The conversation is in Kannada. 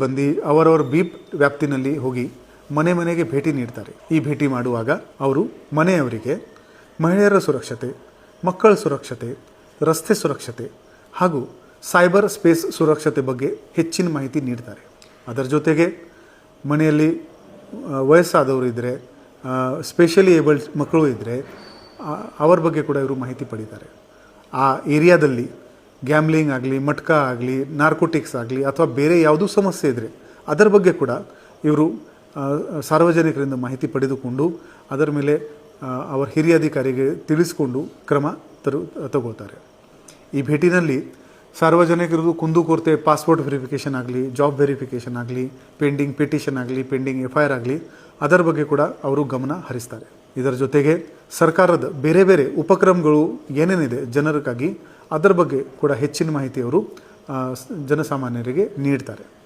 ಬಂದು ಅವರವರ ಬೀಪ್ ವ್ಯಾಪ್ತಿನಲ್ಲಿ ಹೋಗಿ ಮನೆ ಮನೆಗೆ ಭೇಟಿ ನೀಡ್ತಾರೆ. ಈ ಭೇಟಿ ಮಾಡುವಾಗ ಅವರು ಮನೆಯವರಿಗೆ ಮಹಿಳೆಯರ ಸುರಕ್ಷತೆ, ಮಕ್ಕಳ ಸುರಕ್ಷತೆ, ರಸ್ತೆ ಸುರಕ್ಷತೆ ಹಾಗೂ ಸೈಬರ್ ಸ್ಪೇಸ್ ಸುರಕ್ಷತೆ ಬಗ್ಗೆ ಹೆಚ್ಚಿನ ಮಾಹಿತಿ ನೀಡ್ತಾರೆ. ಅದರ ಜೊತೆಗೆ ಮನೆಯಲ್ಲಿ ವಯಸ್ಸಾದವರು ಇದ್ದರೆ, ಸ್ಪೆಷಲಿ ಏಬಲ್ಡ್ ಮಕ್ಕಳು ಇದ್ದರೆ ಅವರ ಬಗ್ಗೆ ಕೂಡ ಇವರು ಮಾಹಿತಿ ಪಡೀತಾರೆ. ಆ ಏರಿಯಾದಲ್ಲಿ ಗ್ಯಾಮ್ಲಿಂಗ್ ಆಗಲಿ, ಮಟ್ಕ ಆಗಲಿ, ನಾರ್ಕೋಟಿಕ್ಸ್ ಆಗಲಿ ಅಥವಾ ಬೇರೆ ಯಾವುದೂ ಸಮಸ್ಯೆ ಇದ್ದರೆ ಅದರ ಬಗ್ಗೆ ಕೂಡ ಇವರು ಸಾರ್ವಜನಿಕರಿಂದ ಮಾಹಿತಿ ಪಡೆದುಕೊಂಡು ಅದರ ಮೇಲೆ ಅವರ ಹಿರಿಯ ಅಧಿಕಾರಿಗೆ ತಿಳಿಸಿಕೊಂಡು ಕ್ರಮ ತಗೋತಾರೆ. ಈ ಭೇಟಿನಲ್ಲಿ ಸಾರ್ವಜನಿಕರದು ಕುಂದುಕೊರತೆ, ಪಾಸ್ಪೋರ್ಟ್ ವೆರಿಫಿಕೇಷನ್ ಆಗಲಿ, ಜಾಬ್ ವೆರಿಫಿಕೇಷನ್ ಆಗಲಿ, ಪೆಂಡಿಂಗ್ ಪಿಟಿಷನ್ ಆಗಲಿ, ಪೆಂಡಿಂಗ್ FIR ಆಗಲಿ, ಅದರ ಬಗ್ಗೆ ಕೂಡ ಅವರು ಗಮನ ಹರಿಸ್ತಾರೆ. ಇದರ ಜೊತೆಗೆ ಸರ್ಕಾರದ ಬೇರೆ ಬೇರೆ ಉಪಕ್ರಮಗಳು ಏನೇನಿದೆ ಜನರಿಗಾಗಿ ಅದರ ಬಗ್ಗೆ ಕೂಡ ಹೆಚ್ಚಿನ ಮಾಹಿತಿ ಅವರು ಜನಸಾಮಾನ್ಯರಿಗೆ ನೀಡ್ತಾರೆ.